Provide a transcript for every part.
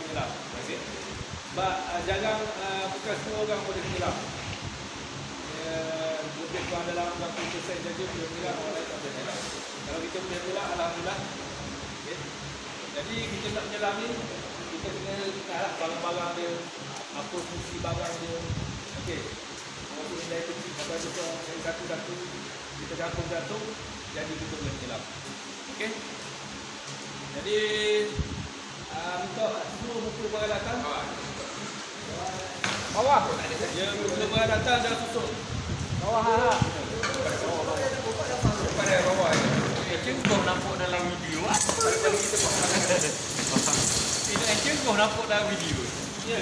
menyelam. Okey. Sebab jangan bukan semua orang boleh menyelam. Lebih kurang dalam 60% saja boleh menyelam, orang lain tak boleh menyelam. Kalau kita boleh menyelam, alhamdulillah. Okay. Jadi kita nak menyelam ni, kita kena ingatlah barang-barang dia, apa fungsi barang dia. Okey. Kalau kita dari kecil sampai besar, dari satu-satu kita gantung-gantung, jadi kita boleh menyelam. Okey. Jadi minta semua buku peralatan. Bawah. Ya, buku peralatan dah susun. Bawah ha. Pada bawah. Encik kau nampak dalam video ah. Pada kita buat. Ini encik kau nampak dalam video. Ya.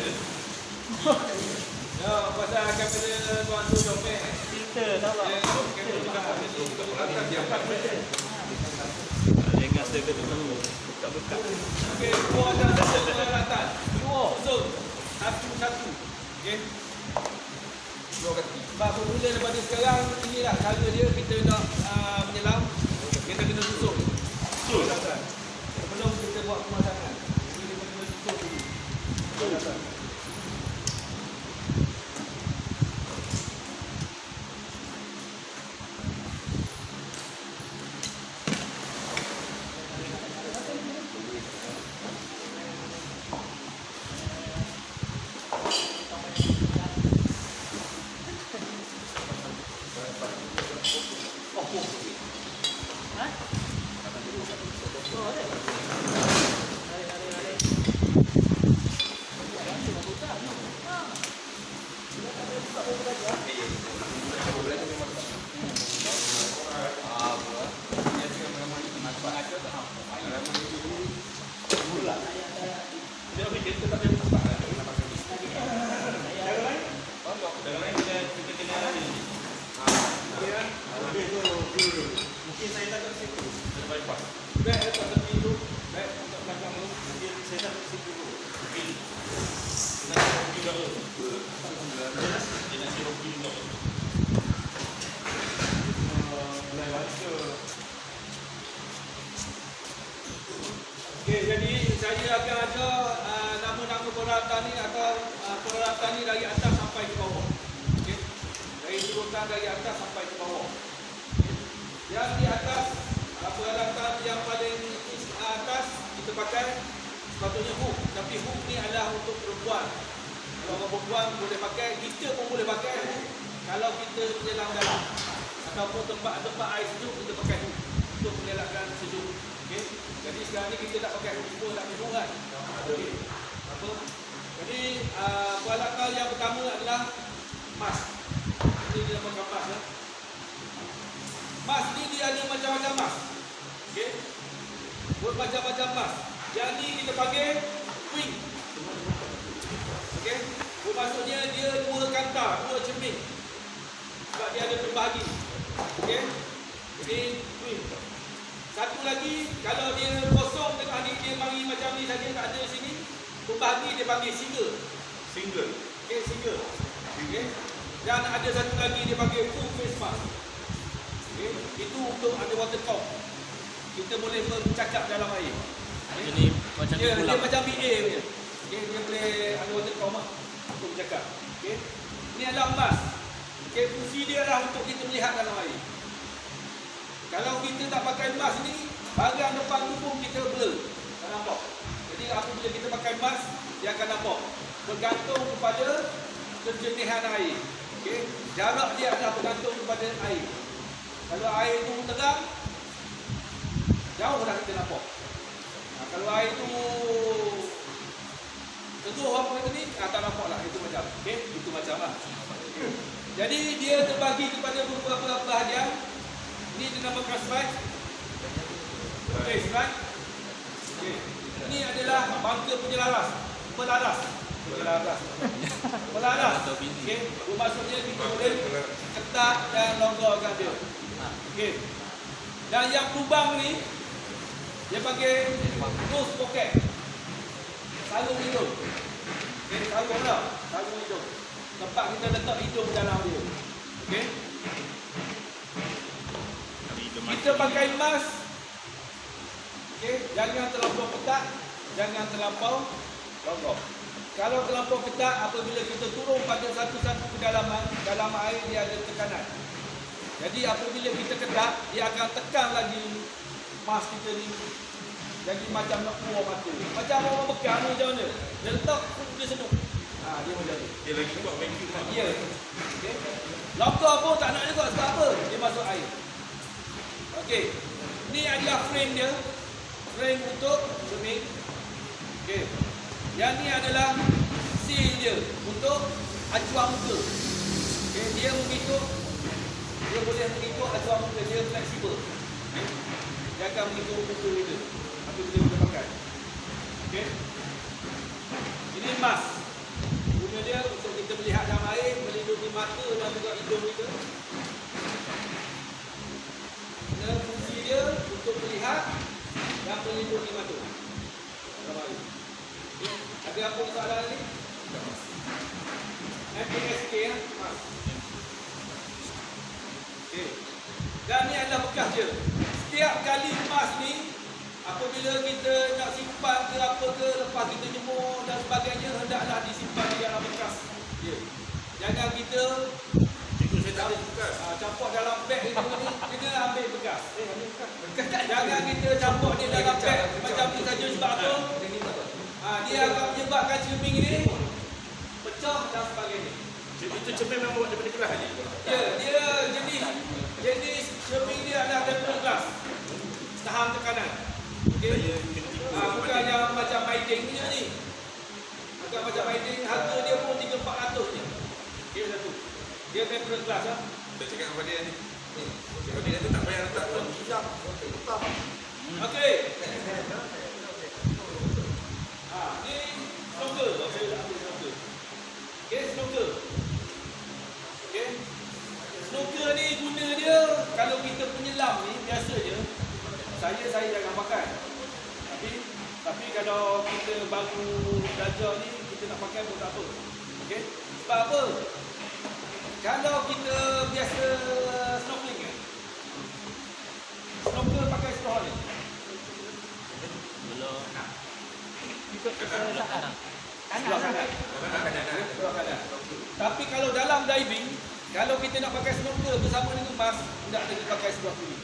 Ya, pasal akan kena tuan tu dompet. Filter tahu tak? Ya, kamera juga ada ni kita buat atas dia akan. Jangan dekat dulu. Buka-buka. Okey, dua ada satu peralatan. Dua susun. Satu-satu. Okey. Dua kaki. Sebab bermula daripada sekarang inilah cara dia kita nak menyelam. Kita kena susun. Susun. Sebelum kita buat pemasangan. Ini kita kena susun dulu. Susun. Mungkin saya tak kat situ. Ada bypass. Baik, lepas tepi tu. Baik, untuk belakang tu. Mungkin saya tak kat situ dulu. Mungkin nak hoki dulu. Dia nak hoki dulu. Mulai baca. Okey, jadi saya akan ada nama-nama peralatan ni atau peralatan ni dari atas sampai ke bawah. Okey. Dari urutan dari atas sampai ke bawah. Yang di atas peralatan yang paling atas kita pakai sepatutnya hook, tapi hook ni adalah untuk perempuan. Kalau orang perempuan boleh pakai, kita pun boleh pakai hook kalau kita menyelam dalam ataupun tempat-tempat air sejuk kita pakai hook untuk mengelakkan sejuk. Okey. Jadi sekarang ni kita tak pakai hook, semua tak pakai hook kan. Okey. Apa? Jadi peralatan yang pertama adalah mas. Ini dia namakan mas ya. Mas ni dia ada macam-macam mas. Okey. Bermacam-macam mas. Yang ni kita panggil wing. Okey. Bermaksudnya dia dua kanta, dua cermin. Sebab dia ada terbahagi. Okey. Jadi wing. Satu lagi, kalau dia kosong tengah ni, dia mari macam ni saja, tak ada sini. Terbahagi dia panggil single. Single. Okey, single. Okey. Dan ada satu lagi dia panggil full face mask. Okay. Itu untuk underwater talk. Kita boleh bercakap dalam air. Okay. Ini macam dia macam BA punya. Okay. Dia boleh underwater talk untuk bercakap. Okay. Ini adalah emas. Okay. Fungsi dia adalah untuk kita melihat dalam air. Kalau kita tak pakai emas ni, bahagian depan tu pun kita blur. Tak nampak. Jadi apabila kita pakai emas, dia akan nampak. Bergantung kepada kejernihan air. Okay. Jarak dia adalah bergantung kepada air. Kalau air itu tegang, jauh dah kita nampak. Kalau air itu teguh apa kata ni, tak nampak lah. Itu macam. Okay? Itu macam lah. Jadi dia terbagi kepada beberapa bahagian. Ini dinamakan slide. Okay, slide. Okay. Ini adalah bangka penyelaras. Pelaras. Pelaras. Okay. Bermaksudnya kita boleh ketat dan longgarkan dia. Okey. Dan yang lubang ni dia panggil nose pocket. Sarung hidung. Okey, sarung lah. Sarung hidung. Tempat kita letak hidung dalam dia. Okey. Kita pakai mask. Okey, jangan terlampau ketat, jangan terlampau Longkok. Kalau terlampau ketat, apabila kita turun pada satu-satu kedalaman, dalam air dia ada tekanan. Jadi apabila kita ketat, dia akan tekan lagi mas kita ni. Jadi macam nak keluar mata. Macam orang bekam ni macam mana? Dia letak, dia seduk. Dia macam ni. Dia lagi buat vacuum lah. Ya. Okay. Longkok pun tak nak juga sebab apa? Dia masuk air. Okey. Ni adalah frame dia. Frame untuk swimming. Okey. Yang ni adalah seal dia untuk acuan muka. Okay, dia mengikut, dia boleh mengikut acuan muka, dia fleksibel. Okay. Dia akan mengikut muka kita apabila kita pakai. Okay. Ini mask. Guna dia untuk kita melihat dalam air, melindungi mata dan juga hidung kita. Dan fungsi dia untuk melihat dan melindungi mata dalam air. Ada apa soalan ni? MPSK ya? Mas. Okey. Dan ni adalah bekas dia. Setiap kali emas ni, apabila kita nak simpan ke apa ke, lepas kita jemur dan sebagainya, hendaklah disimpan di dalam bekas dia. Jangan kita campur dalam beg itu ni, kena ambil bekas. Ambil bekas. Jangan kita campur di dalam beg macam tu saja sebab apa? Dia akan menyebabkan cermin ini pecah dan sebagainya. Itu cermin memang buat daripada keras je? Ya, dia jenis cermin dia adalah tempered glass. Tahan tekanan. Okay. Bukan yang macam Maiding punya ni. Bukan macam Maiding, harga dia pun 300-400 je. Dia satu. Dia tempered glass lah. Kita cakap apa dia ni? Dia tu tak payah letak pun. Okey. Ni snorkel. Saya dah ambil snorkel. Okey, snorkel. Okey. Snorkel ni guna dia kalau kita penyelam ni biasa je. Saya jangan pakai. Tapi kalau kita baru belajar ni kita nak pakai pun tak apa. Okey. Sebab apa? Kalau kita biasa snorkeling kan. Snorkel pakai straw ni. Belum. Ikut keselesaan. Sebelah kanan. Sebelah kanan. Tapi kalau dalam diving, kalau kita nak pakai snorkel bersama dengan mask, tidak kita pakai sebelah kiri.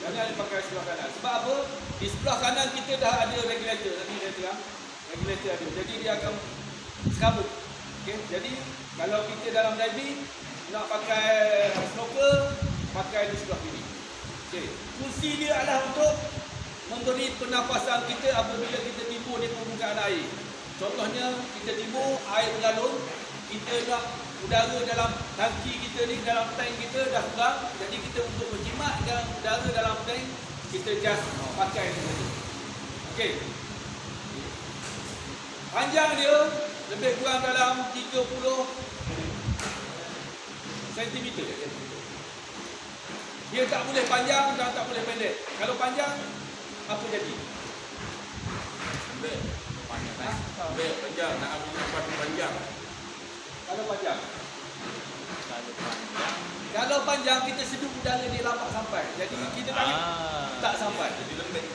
Jangan pakai sebelah kanan. Sebab apa? Di sebelah kanan kita dah ada regulator. Tadi dia terang. Regulator ada. Jadi dia akan serabut. Okay? Jadi kalau kita dalam diving nak pakai snorkel, pakai di sebelah kiri. Okay. Fungsi dia adalah untuk memberi pernafasan kita apabila kita timbul di permukaan air. Contohnya, kita timbul, air bergalon, kita nak udara dalam tangki kita ni, dalam tank kita dah kurang. Jadi kita untuk berjimat dalam udara dalam tank, kita just pakai ni saja. Okey. Panjang dia lebih kurang dalam 30 cm. Dia tak boleh panjang dan tak boleh pendek. Kalau panjang, apa jadi? Ambil panjang, nak ambil nafas panjang. Kalau panjang. Kalau panjang kita seduh udara dia lambat sampai. Jadi kita tak sampai. Jadi lembek.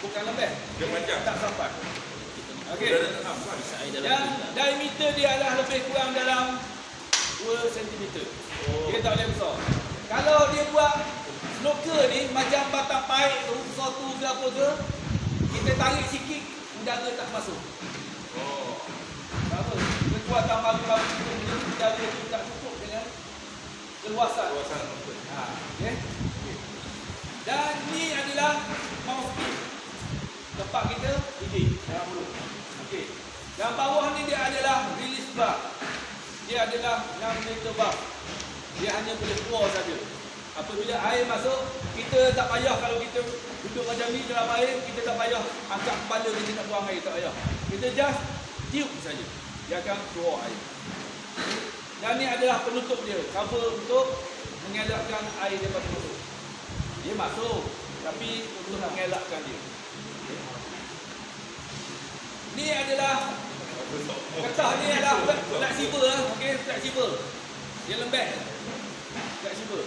Bukan lembek. Dia panjang. Tak sampai. Okey. Udara tengah kan. Dan diameter dia adalah lebih kurang dalam 2 cm. Dia tak boleh besar. Kalau dia buat snorkel ni macam batang paip tu, satu ke apa ke, kita tarik sikit, udara tak masuk. Apa? Kekuatan baru-baru kita punya udara itu tak cukup dengan keluasan. Okay. Dan ni adalah mouthpiece. Tempat kita hidung dalam mulut. Okey. Dan bawah ni dia adalah release bar. Dia adalah 6 meter bar. Dia hanya boleh keluar saja. Apabila air masuk, kita tak payah kalau kita duduk macam ni dalam air, kita tak payah angkat kepala kita nak buang air, tak payah. Kita just tiup saja. Dia akan keluar air. Dan ni adalah penutup dia, cover untuk mengelakkan air daripada masuk. Dia masuk, tapi untuk mengelakkan dia. Ni adalah getah ni adalah fleksibel lah, okey, fleksibel. Dia lembek. Fleksibel.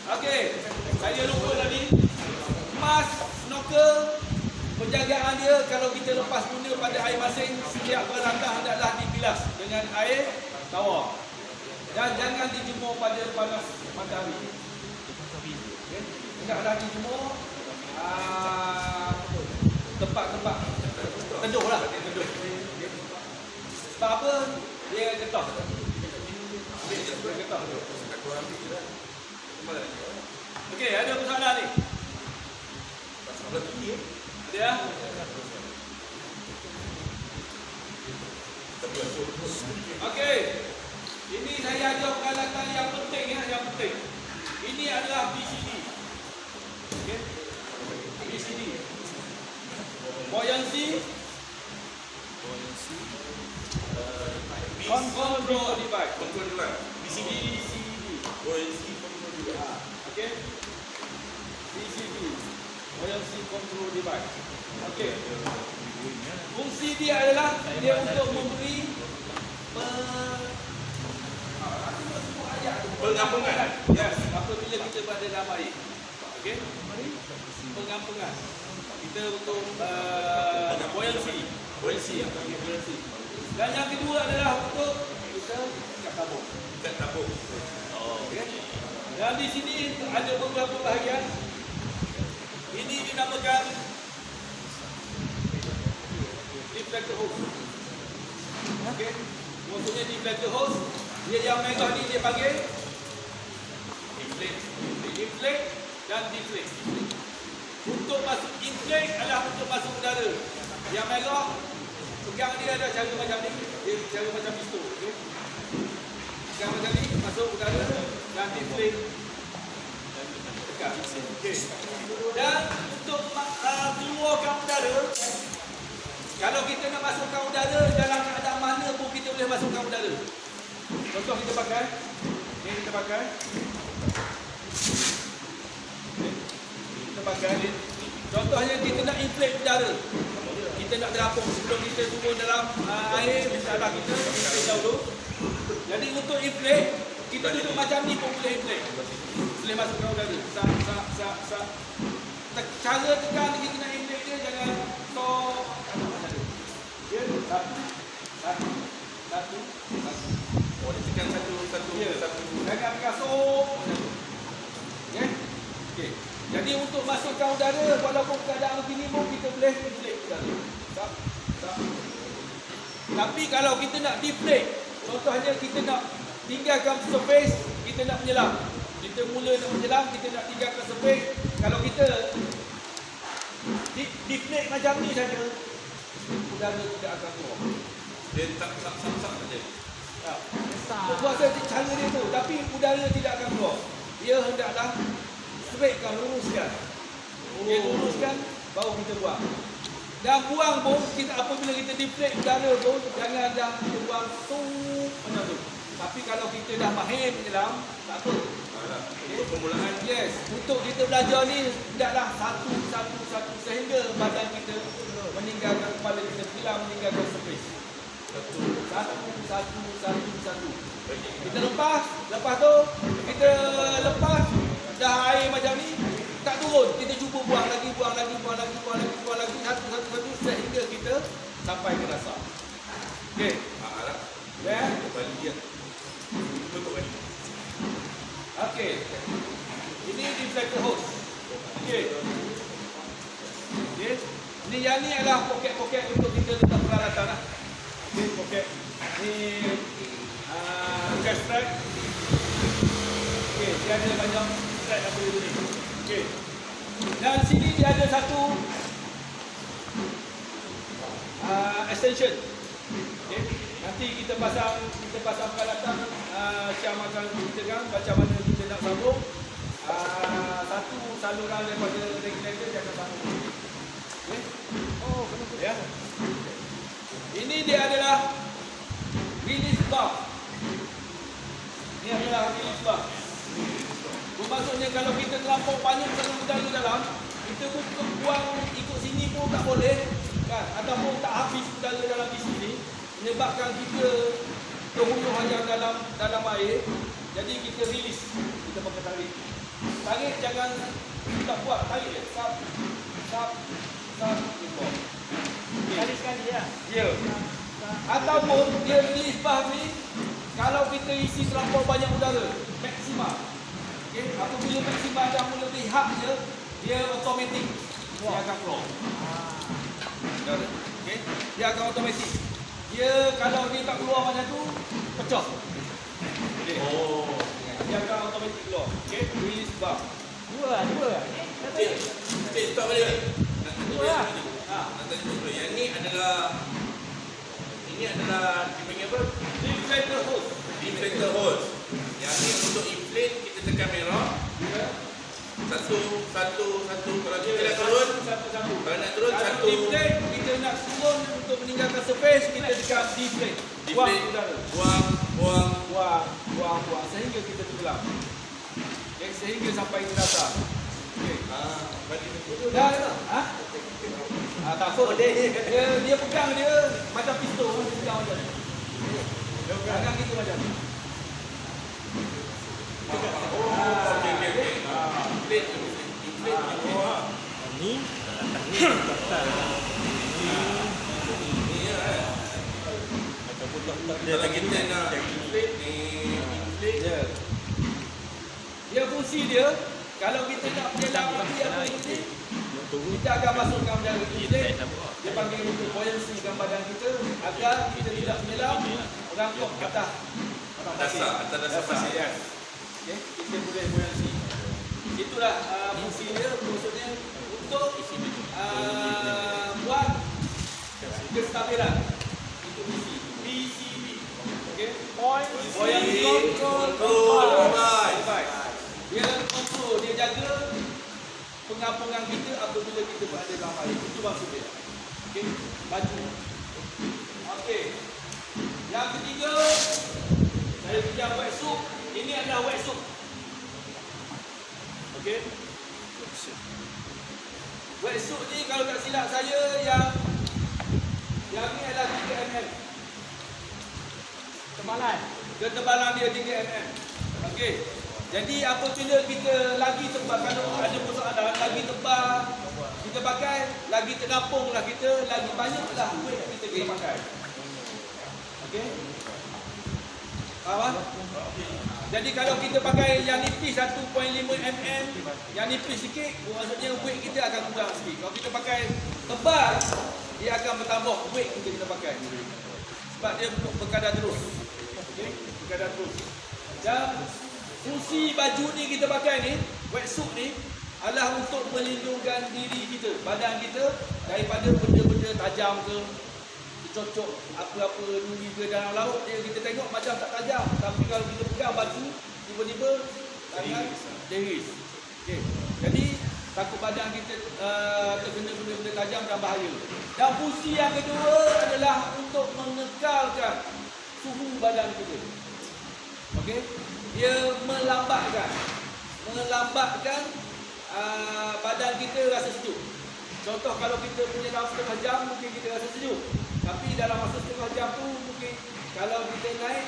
Okey, saya lupa tadi. Mask, snorkel, penjagaan dia kalau kita lepas guna pada air masin, setiap perantah hendaklah dibilas dengan air tawar. Dan jangan dijemur pada panas matahari. Okay. Hendaklah dijemur tempat-tempat teduh lah. Teduh. Sebab apa? Dia getah. Dia getah. Okey, ada persoalan ni? Ada ya? Okey. Ini saya ajar peralatan yang penting ya, yang penting. Ini adalah BCD. Okey. BCD. Buoyancy control device. BCD. Okey. BCD. Buoyancy control device. Okey. Fungsi dia adalah dia untuk memberi pengampungan. Yes, apabila kita berada dalam air. Okey. Pengampungan. Kita untuk buoyancy. Dan yang kedua adalah untuk kita ikat tabung. Okey. Dan di sini ada beberapa bahagian. Ini dinamakan deflector hose. Okey. Maksudnya deflector hose, dia yang merah ni dia panggil inflate dan deflate. Untuk masuk inflate adalah untuk masuk udara. Yang merah pegang dia ada cara macam ni, dia cara macam pistol. Okey. Pegang macam ni, masuk udara dan deflate. Tekan. Okey. Dan untuk keluarkan udara, kalau kita nak masukkan udara dalam keadaan mana pun kita boleh masukkan udara. Contoh kita pakai, ni kita pakai. Kita pakai ni. Contohnya kita nak inflate udara. Kita nak terapung sebelum kita turun dalam air, misalnya kita inflate dahulu. Jadi untuk inflate, kita duduk macam ni pun boleh inflate. Boleh masukkan udara. Cara tekan kita nak inflate dia jangan stop. Ya, satu. Oh, dia tekan satu. Ya, jangan tekan stop. Ya. Okey. Jadi untuk masukkan udara walaupun keadaan begini pun kita boleh inflate udara. Tak. Tapi kalau kita nak deflate, contohnya kita nak tinggalkan surface, kita nak menyelam. Kita mula nak menyelam, kita nak tinggalkan surface. Kalau kita deflate macam ni saja, udara tidak akan keluar. Dia tak saja. Buat saja cara dia tu, tapi udara tidak akan keluar. Dia hendaklah straightkan, luruskan. Dia luruskan, baru kita buang. Dan buang pun, apabila kita deflate udara pun, jangan dah kita buang macam tu. Tapi kalau kita dah mahir menyelam, tak apa. Untuk permulaan, yes. Untuk kita belajar ni, hendaklah satu sehingga badan kita meninggalkan kepala kita, hilang meninggalkan surface. Satu. Kita lepas tu kita lepas dah air macam ni, tak turun. Kita cuba buang lagi satu sehingga kita sampai ke dasar. Okey. Ya. Okey. Ini deflector hose. Okey. Ini yang ni adalah poket-poket untuk kita letak peralatan lah. Okey, poket. Ni gas strap. Okey, dia ada banyak strap apa itu ni. Okey. Dan sini dia ada satu extension. Okey. Nanti kita pasang peralatan Syam akan ceritakan macam mana kita nak sambung. Satu saluran daripada regulator dia akan sambung. Okey. Oh, kenapa ya? Ini dia adalah release bar. Ini adalah release bar. Maksudnya kalau kita terlampau banyak dalam udara dalam, kita pun buang ikut sini pun tak boleh, kan? Ataupun tak habis udara dalam di sini, menyebabkan kita terhuyung hanya dalam air. Jadi kita release, kita pakai tarik. Tarik jangan tak kuat, tarik dia. Sap, import. Sekali-sekali ya. Ya. Ataupun dia release valve ni, kalau kita isi terlampau banyak udara, maksima. Okey, apabila maksima dah mula pihak je, dia automatik. Dia akan keluar. Udara. Okey, dia akan automatik. Dia kalau dia tak keluar macam tu, pecah. Okey. Oh. Dia akan automatik keluar. Okey, release valve. Dua. Cik, stop balik. Dua lah. Nanti dulu. Yang ni adalah dipanggil apa? Deflector hose. Deflector hose. Yang ni untuk inflate, kita tekan merah. Ya. Satu. Kalau kita nak turun, Satu. kalau nak turun Kalau satu. deflate, kita nak turun untuk meninggalkan surface, kita dekat deflate. Buang Deflate. udara. Buang. Buang sehingga kita tenggelam. Okay, sehingga sampai ke dasar. Okey. Balik dulu. Dah. Tak apa. Dia pegang dia macam pistol, dia pegang macam ni. Dia pegang gitu macam ni. Okey. Inflate. Ni kata Ni ya. Kalau kita nak inflate ni, Ya. Dia fungsi dia, kalau kita nak menyelam api apa ini, kita akan masukkan udara inflate. Dia panggil untuk buoyancykan badan kita agar kita tidak menyelam, merangkak ke atas. atas dasar pasir. Ya. Okey, kita boleh buoyancy. Itulah fungsi dia, maksudnya untuk buat kestabilan. Itu fungsi PCB. Okey. Buoyancy Control device. Dia kontrol, dia jaga pengampungan kita apabila kita berada dalam air. Itu maksud dia. Okey, baju. Okey. Yang ketiga, saya pinjam wetsuit. Ini adalah wetsuit. Okey. Wetsuit ni kalau tak silap saya yang ni adalah 3 mm. Kemalan. Ketebalan dia 3 mm. Okey. Jadi apabila kita lagi tebal, kalau ada persoalan lagi tebal kita pakai, lagi terapunglah kita, lagi banyaklah weight kita kena pakai. Okey. Faham? Jadi kalau kita pakai yang nipis 1.5 mm, yang nipis sikit, maksudnya weight kita akan kurang sikit. Kalau kita pakai tebal, dia akan bertambah weight kita kena pakai. Sebab dia berkadar terus. Okey, berkadar terus. Dan fungsi baju ni kita pakai ni, wetsuit ni adalah untuk melindungkan diri kita, badan kita daripada benda-benda tajam ke, cocok apa-apa duri ke dalam laut, dia kita tengok macam tak tajam, tapi kalau kita pegang baju tiba-tiba tangan deris. Okey. Jadi takut badan kita terkena benda-benda tajam dan bahaya. Dan fungsi yang kedua adalah untuk mengekalkan suhu badan kita. Okey. Dia melambatkan badan kita rasa sejuk. Contoh kalau kita punya dalam setengah jam mungkin kita rasa sejuk. Tapi dalam masa setengah jam tu mungkin kalau kita naik,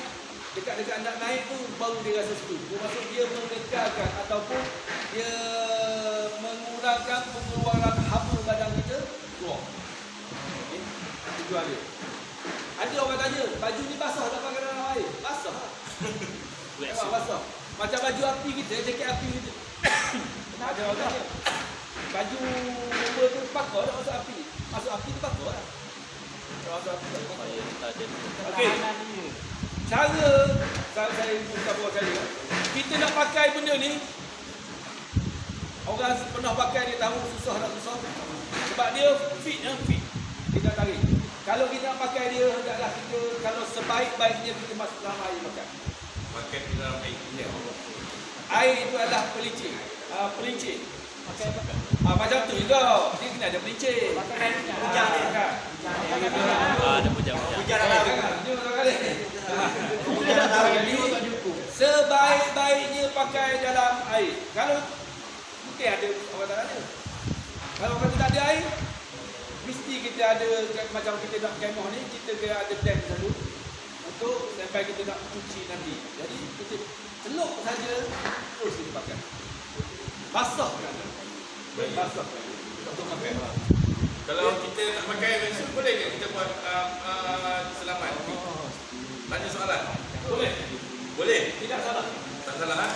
dekat-dekat nak naik tu baru dia rasa sejuk. Maksud dia mengekalkan ataupun dia mengurangkan pengeluaran haba badan kita keluar. Okay. Itu ada. Ada orang tanya, baju ni basah tak pakai dalam air? Basah lah. Memang basah. Macam baju api kita, jaket api kita. Ada orang tanya, baju member tu pakar tak masuk api? Masuk api tu pakar lah. Masuk api tak pakar. Okey. Cara saya buka beberapa kali. Kita nak pakai benda ni, orang pernah pakai dia tahu susah tak susah. Sebab dia fit. Kita tarik. Kalau kita nak pakai dia, hendaklah kita, kalau sebaik-baiknya kita masuk dalam air pakai. Pakai di dalam air. Ya. Air itu adalah pelincir. Pelincir. Macam tu juga. Dia kena ada pelincir. Hujan dia kan. Ada pujang. Sebaik-baiknya pakai dalam air. Kalau mungkin ada orang tak ada. Kalau kata tak ada air, mesti kita ada macam kita nak kemah ni, kita kena ada tank dulu untuk sampai kita nak cuci nanti. Jadi kita celup saja terus kita pakai. Basahkan. Basah untuk pakai. Kalau kita nak pakai wetsuit boleh ke kita buat selamat? Tanya soalan. Boleh. Boleh. Tidak salah. Tak salah ha?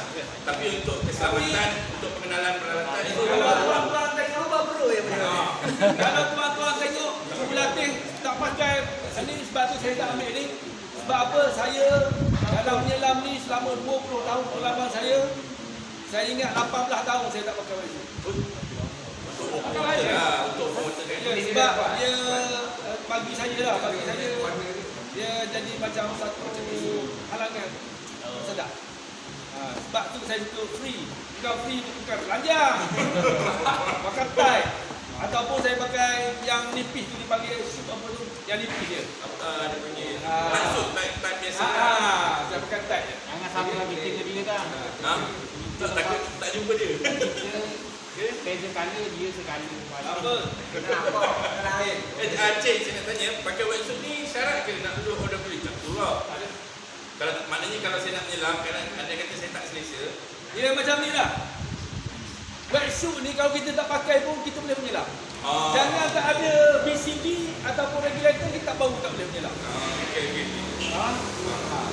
Tapi untuk keselamatan, untuk pengenalan peralatan itu Kalau tuan-tuan tengok perlu ya benda. kalau tuan-tuan tengok pelatih tak pakai ini, sebab tu saya tak ambil ni. Sebab apa? Saya dalam menyelam ni selama 20 tahun pengalaman saya ingat 18 tahun saya tak pakai wetsuit. untuk memotongkan Ya, sebab dia bagi saya dia jadi macam satu halangan sedap. Sebab tu saya suka free. Bukan free tu bukan telanjang. Pakai tie. Ataupun saya pakai yang nipis tu dipanggil shoot apa tu? Yang nipis dia. dia punya maksud tak biasa. Saya pakai tie. Jangan sama lagi tiga kan. Ha? Takut tak jumpa dia. Beza color dia sekali. Apa? Kenapa? Kena air. Cik, saya nak tanya, pakai wetsuit ni syarat ke nak duduk order beli? Tak tu lah. Kalau maknanya kalau saya nak menyelam, ada kata saya tak selesa. Dia macam ni lah. Wetsuit ni kalau kita tak pakai pun kita boleh menyelam. Jangan tak ada BCD ataupun regulator kita tak baru tak boleh menyelam. Okey.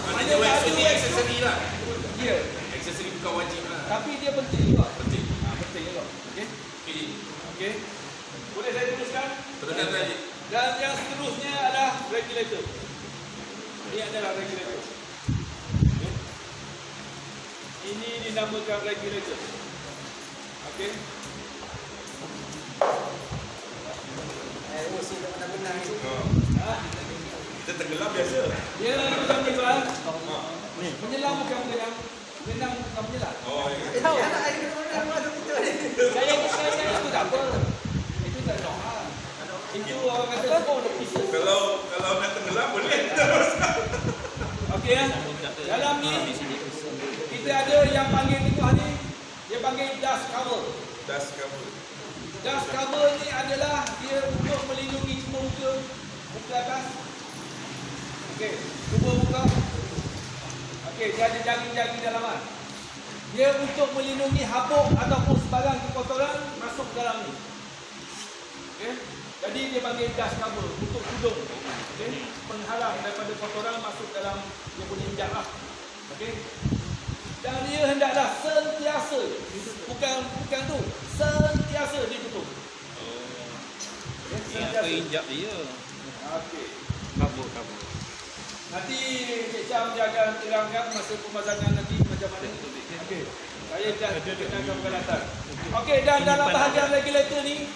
Maknanya wetsuit ni tak ada aksesori lah. Ya. Aksesori bukan wajib lah. Tapi dia penting juga. Penting. Penting juga. Okey. Okey. Okey. Boleh saya teruskan? Teruskan tadi. Dan yang seterusnya adalah regulator. Ini adalah regulator. Okay. Ini dinamakan regulator. Okey. Mesti tak benar-benar ni. Kita tenggelam biasa. Dia macam ni tuan. Menyelam bukan menyelam. Menang bukan menyelam. Tahu. Anak air kena mana ada betul ni. Saya itu tak apa. Itu tak doa. Itu orang kata semua ada pisau. Kalau nak tenggelam boleh. Okey ya. Dalam ni kita ada yang panggil tengah ni dia panggil dust cover. Das cover. Dust cover ni adalah dia untuk melindungi semua muka atas. Okey, cuba buka. Okey, dia ada jari-jari dalaman. Dia untuk melindungi habuk ataupun sebarang kotoran masuk ke dalam ni. Okey. Jadi dia panggil dust cover untuk tudung. Okey, penghalang daripada kotoran masuk dalam dia punya injak lah. Okey. Dan dia hendaklah sentiasa bukan tu, sentiasa ditutup. Yang keinjak dia. Okey. Kabur. Nanti Cik Cham dia akan terangkan masa pemasangan nanti macam mana. Okey. Saya dah kenalkan peralatan. Okey, dan dalam bahagian regulator ni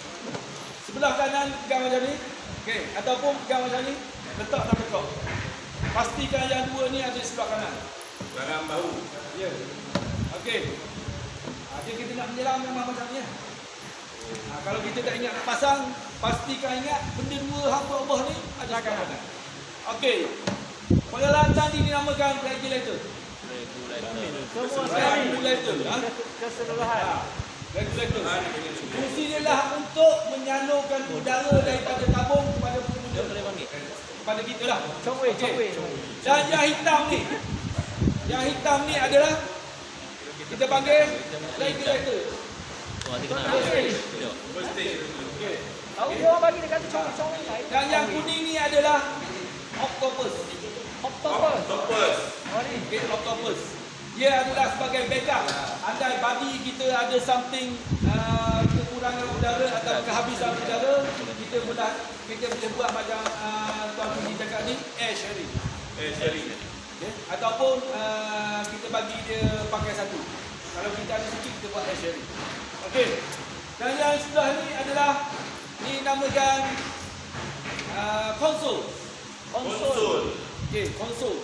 sebelah kanan pegang macam ni. Okey, ataupun pegang macam ni, letak dalam bekok. Pastikan yang dua ni ada di sebelah kanan. Belakang bahu. Ya. Okey. Jadi kita nak menyelam memang macam ni. Kalau kita tak ingat nak pasang, pastikan ingat benda dua hamba Allah ni ada sebelah kanan. Okey. Peralatan ini dinamakan regulator. Semua sekali. Regulator. Keseluruhan. Regulator. Fungsi dia lah untuk menyalurkan udara daripada tabung kepada pengguna. Kepada kita lah. Congwei. Dan yang hitam ni adalah kita panggil regulator. First stage. Okey. Tahu dia orang bagi dia kata congwei. Dan yang kuning ni adalah octopus. Topaz. Okey, octopus. Dia adalah sebagai backup. Andai body kita ada something kekurangan udara atau kehabisan udara, kita boleh buat macam Tuan Puji cakap ni, air sharing. Sharing. Okay. Ataupun kita bagi dia pakai satu. Kalau kita ada sikit, kita buat air sharing. Okey. Dan yang sebelah ni adalah namakan konsol. Okey, konsol.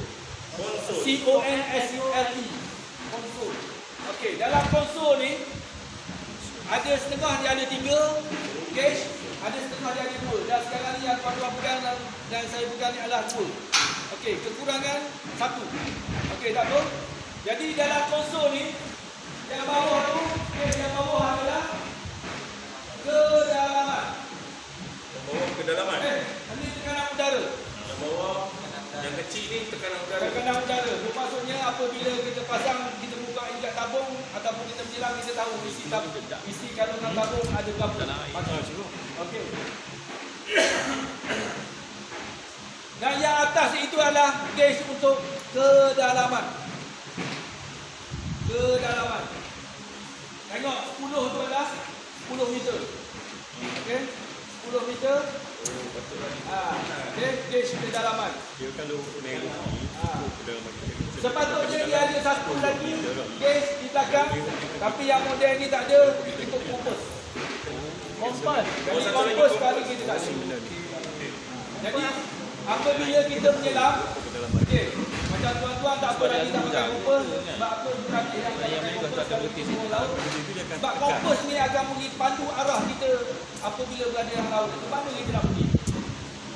C-O-N-S-U-L-E. Konsol. Okey, dalam konsol ni ada setengah dia ada 3 gauge, ada setengah dia ada 2. Dan sekarang ni yang tuan-tuan pegang dan saya pegang ni adalah 2. Okey, kekurangan 1. Okey, tak apa. Jadi dalam konsol ni yang bawah tu, yang bawah adalah kedalaman. Kedalaman. Ini tekanan udara. Yang bawah, yang kecil ni tekanan udara. Tekanan udara. Maksudnya apabila kita pasang, kita buka injak tabung, ataupun kita menyelam kita tahu isi kandungan tabung ada berapa. Okey. Dan yang atas itu adalah gauge untuk kedalaman. Kedalaman. Tengok 10 tu adalah 10 meter. Okey. 10 meter. Okey, gauge kedalaman. Dia kalau naik kedalaman Sepatutnya dia ada satu lagi gauge di belakang, tapi yang model ni tak ada untuk kompas. Kompas. Jadi kompas kali kita tak ada. Jadi apabila kita menyelam, okey, macam tuan-tuan tak apa lagi tak pakai kompas, sebab apa berarti yang pakai kompas kalau kita laut. Sebab kompas ni akan beri pandu arah kita apabila berada dalam laut. Ke mana kita nak pergi?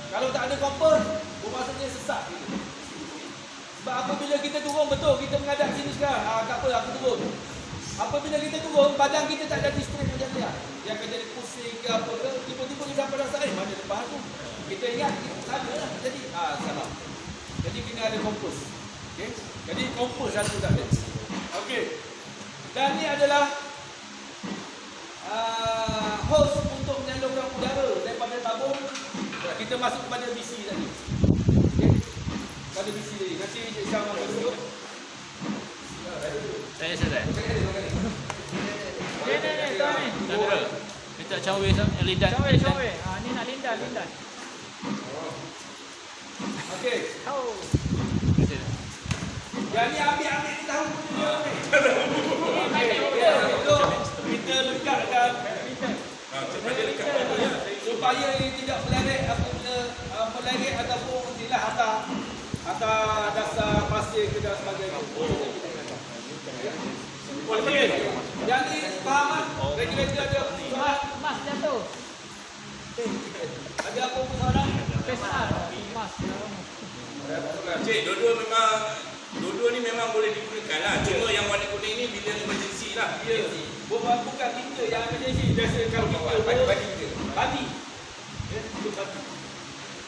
Kalau tak ada kompas, bermaksudnya sesat kita. Sebab apabila kita turun betul, kita menghadap sini sekarang, tak apa aku turun. Apabila kita turun, badan kita tak jadi straight macam ni. Dia akan jadi pusing ke apa ke, tiba-tiba kita sampai rasa mana depan aku. Kita ingat sana lah. Jadi salah. Jadi kena ada kompas. Okey. Jadi kompas satu tak ada. Okey. Dan ni adalah hose untuk menyalurkan udara daripada tabung kita masuk kepada BC tadi. Okey. Pada BC tadi. Nanti Cik Syam akan tunjuk. Saya. Ni, tuan ni. Minta cawe lindan. Cawe. Ni nak lindan. Okey. Oh. Yang ni ambil ni tahu punya dia ni. Kita lekatkan supaya ia tidak meleret apabila meleret ataupun tidak atas dasar pasir ke dan sebagainya. Okey. Yang ni faham tak? Regulator ada soalan? Mas jatuh. Ada apa soalan? Pesal. Mas. Cik, dua-dua ni memang boleh digunakan lah. Cuma yang warna kuning ni bila emergency lah. Ya. Bukan kita yang emergency. Biasa kalau kita bagi kita. Bagi. Ya, itu bagi.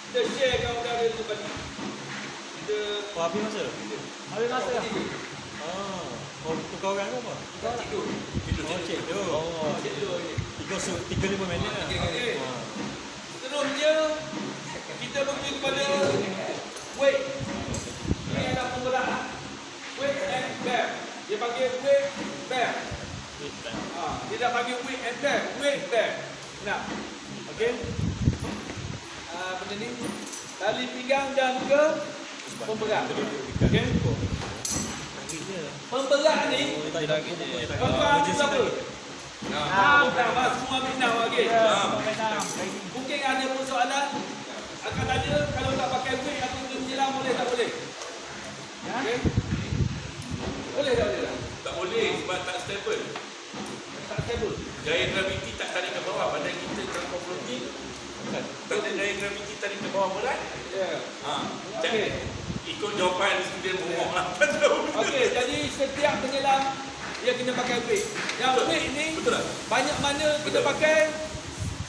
Kita sharekan udara itu bagi. Kita habis masa? Habis masa. Tukar orang ke apa? tidur. Cik tu. Cik dulu ni. 35 minit lah. Okey. Seterusnya kita pergi kepada weight. Ini adalah pemberat. Weight and bear. Dia panggil weight bear. Dia dah panggil weight and bear. Weight bear. Nah. Okey. Benda ni tali pinggang dan juga pemberat. Okey. Pemberat ni tuan-tuan ambil berapa? Semua ambil 6 okey. Mungkin ada persoalan akan tanya kalau tak pakai weight atau menyelam boleh tak boleh? Okey. Boleh tak boleh tak? Tak boleh sebab tak stable. Tak stable. Gaya graviti tak tarik ke bawah. Badan kita terlampau floating. Tak ada gaya graviti tarik ke bawah berat. Ya. Okey. Ikut jawapan student bongok lah. Okey, jadi setiap penyelam dia kena pakai weight. Yang weight ni Betul tak? banyak mana kita pakai,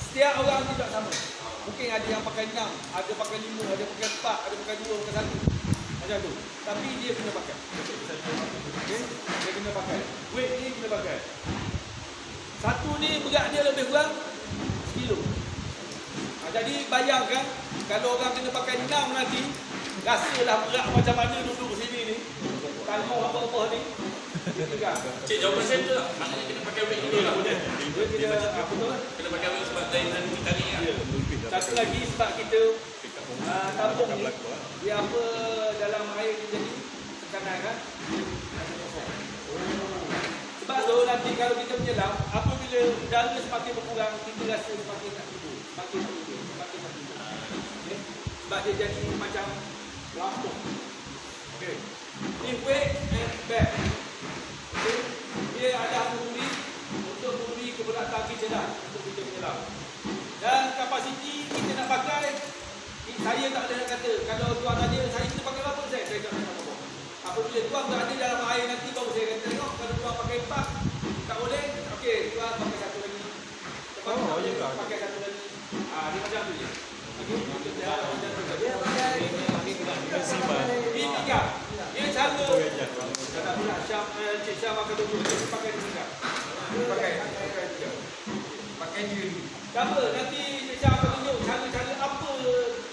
setiap orang tidak sama. Mungkin ada yang pakai 6, ada pakai 5, ada pakai 4, ada pakai 2, pakai 1. Macam tu. Tapi dia kena pakai. Okey, dia kena pakai. Weight ni kena pakai. Satu ni berat dia lebih kurang 1 kilo. Jadi bayangkan kalau orang kena pakai 6 nanti, rasalah berat macam mana duduk sini ni. Tangguh apa-apa ni. Cik, jawapan saya betul tak? Maknanya kena pakai weight dulu lah. Dia kena apa tu lah. Kena pakai weight sebab daya graviti tarik lah. Satu lagi sebab kita tabung ni dia apa dalam air dia jadi tekanan kan. Sebab tu nanti kalau kita menyelam, apabila udara semakin berkurang, kita rasa semakin nak tidur. Semakin nak tidur. Okay. Sebab dia jadi macam lampung. Okey. Ni weight and bear. Okey. Dia ada untuk memberi keberatan kita lah untuk kita menyelam. Dan kapasiti kita nak pakai, saya tak boleh nak kata. Kalau tuan tanya saya kita pakai berapa, saya tak boleh nak apa. Apabila tuan berada dalam air nanti baru saya akan tengok. Kalau tuan pakai 4, tak boleh. Okey, tuan pakai satu lagi. Pakai satu lagi. Dia macam tu je. Ini tiga. Dia cara Cik Syah makan dulu. Dia pakai tiga. Pakai jun. Sama nanti Cik Syah akan tunjuk cara-cara apa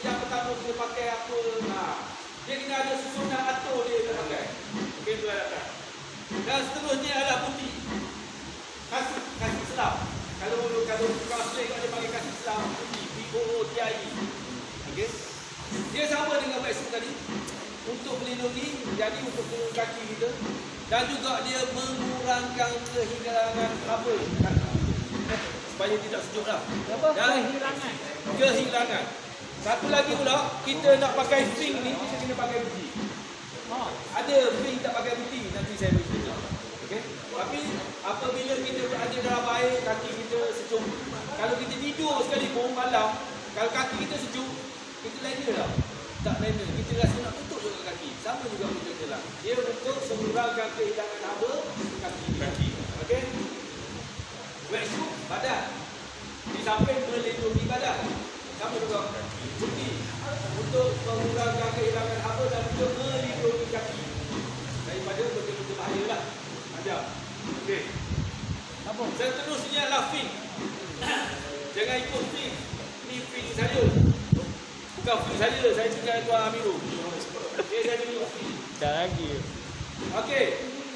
yang pertama dia pakai apa. Dia kena ada susunan atur dia pakai. Okey, tu datang. Dan seterusnya adalah putih. Kasih selam. Kalau kauslik ada panggil kasih selam putih. BOOTI. Okey. Dia sama dengan vaksin tadi. Untuk melindungi, jadi untuk melindungi kaki kita. Dan juga dia mengurangkan kehilangan haba kaki. Supaya tidak sejuk lah. Apa? Dan kehilangan. Satu lagi pula, kita nak pakai string ni, kita kena pakai putih. Ada string tak pakai putih, nanti saya beritahu. Okay? Tapi apabila kita berada dalam air, kaki kita sejuk. Kalau kita tidur sekalipun malam, kalau kaki kita sejuk, kita lena lah. Tak lena, kita rasa nak tutup juga kaki. Sama juga kita jelas. Dia untuk mengurangkan kehilangan haba kaki. Okey? Wetsuit badan. Di samping melindungi badan. Sama juga putih untuk mengurangkan kehilangan haba dan juga melindungi kaki daripada benda-benda bahaya lah. Macam. Okey. Apa? Seterusnya adalah fin. Jangan ikut fin. Ni fin saja. Bukan fin saja. Saya tinggal Tuan Amirul. Okay, saya tunjuk fin. Dah lagi. Okey.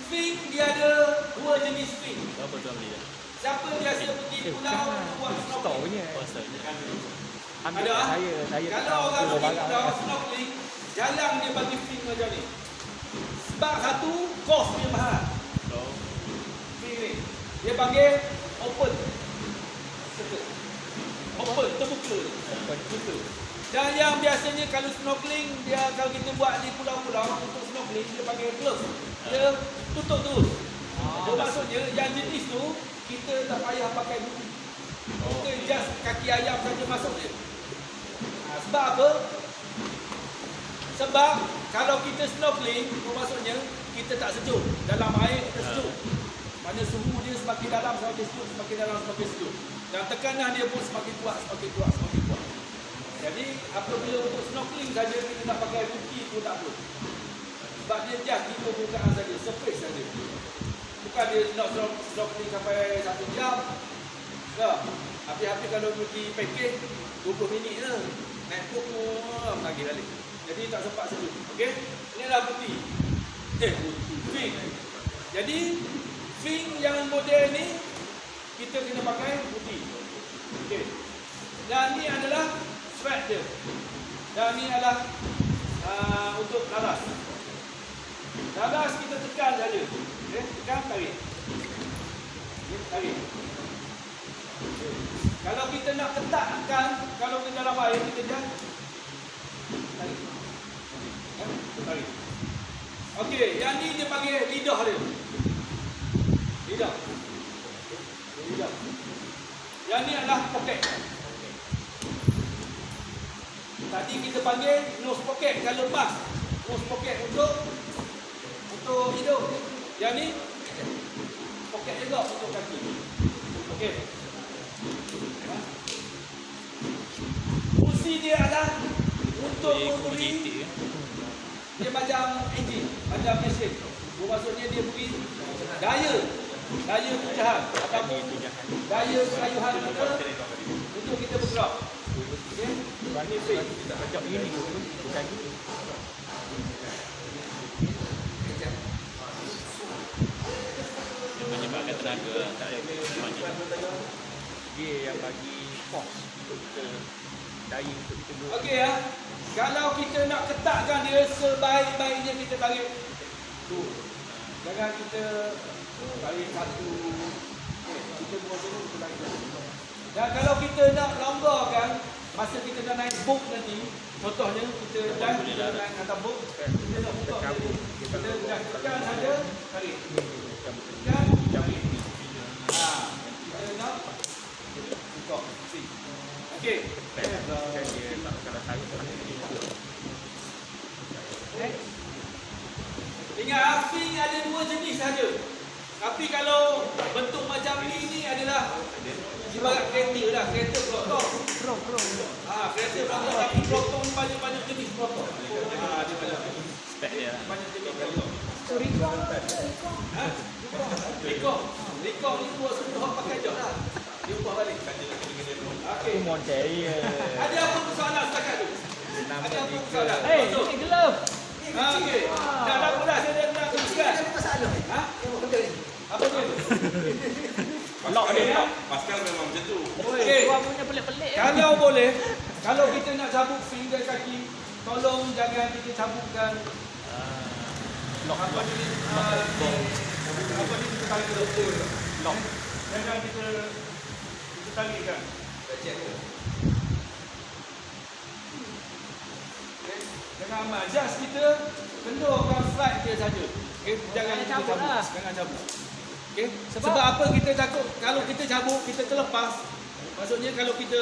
Fin dia ada dua jenis fin. Apa tuan beli dah? Siapa biasa pergi pulau buat snorkeling? Ada? Kalau orang pergi pulau snorkeling, jarang dia bagi fin macam ni. Sebab satu, kos dia mahal. Fin ni. Dia panggil open. Open, terbuka. Terbuka. Dan yang biasanya kalau snorkeling, kalau kita buat di pulau-pulau untuk snorkeling, dia panggil glove. Dia tutup terus. Dia maksudnya yang jenis tu, kita tak payah pakai buku. Kita just kaki ayam saja masuk je. Sebab apa? Sebab kalau kita snorkeling, maksudnya kita tak sejuk. Dalam air kita sejuk. Mana suhu dia semakin dalam semakin sejuk, semakin dalam semakin sejuk. Dan tekanan dia pun semakin kuat, semakin kuat, semakin kuat. Jadi apabila untuk snorkeling saja kita tak pakai buki pun tak perlu. Sebab dia just di permukaan saja, surface saja. Bukan dia nak snorkeling sampai 1 jam. Tak. Api-api kalau pergi package 20 minit je. Naik pokok lagi balik. Jadi tak sempat sejuk. Okey? Ini adalah putih. Fin. Jadi fin yang model ni kita kena pakai putih. Okey. Dan ni adalah sweat dia. Dan ni adalah untuk laras. Laras kita tekan saja. Okey, tekan tarik. Okey, tarik. Okay. Kalau kita nak ketatkan, kalau kita dalam air kita jangan tarik. Tarik. Okey, yang ni dia panggil lidah dia. Lidah. Lidah. Yang ni adalah poket. Tadi kita panggil nose pocket kalau lepas. Nose pocket untuk hidung. Yang ni poket juga untuk kaki. Okey. Fungsi dia adalah untuk memberi dia macam enjin, macam mesin. Maksudnya dia beri daya pecahan ataupun daya kayuhan kita untuk kita bergerak. Okey. Ini fin. Macam ini bukan gitu. Menyebabkan tenaga tak ada Dia yang bagi force untuk kita daya untuk kita buat. Okey ya. Kalau kita nak ketatkan dia sebaik-baiknya kita tarik tu. Jangan kita tarik satu. Kita buat dulu kita tarik satu. Dan kalau kita nak longgarkan masa kita dah naik boat nanti, contohnya kita dah naik atas boat, kita nak buka tadi. Kita dah tekan saja, tarik. Tekan, tarik. Kita nak buka. Okey. Ingat fin ada dua jenis saja. Tapi kalau bentuk macam ni adalah ibarat kereta lah, kereta pro. Kereta pro Tapi protong ni banyak jenis protong. Dia banyak. Spek dia. Banyak jenis protong. Ha? Rekod ni buat semua pakai je. Dia ubah balik. Okey. Model ya. Ada apa soalan setakat tu? Ada apa soalan? Eh, ini glove. Okey. Dah apa dah saya dah teruskan. Ada masalah. Ha? Yang benda ni. Apa dia tu? Lock dia, lock. Pascal memang macam tu. Okey. Gua punya pelik-pelik. Kalau boleh, kalau kita nak cabut finger kaki, tolong jangan kita cabutkan Lock. apa ni apa ni kita tarik betul. Lock. Jangan kita tarikan. Cek tu. Okay. Jangan amat. Just kita kendurkan slide dia saja. Okay. Jangan kita cabut cabut. lah. Jangan cabut. Okay. Sebab apa kita takut kalau kita cabut kita terlepas. Maksudnya kalau kita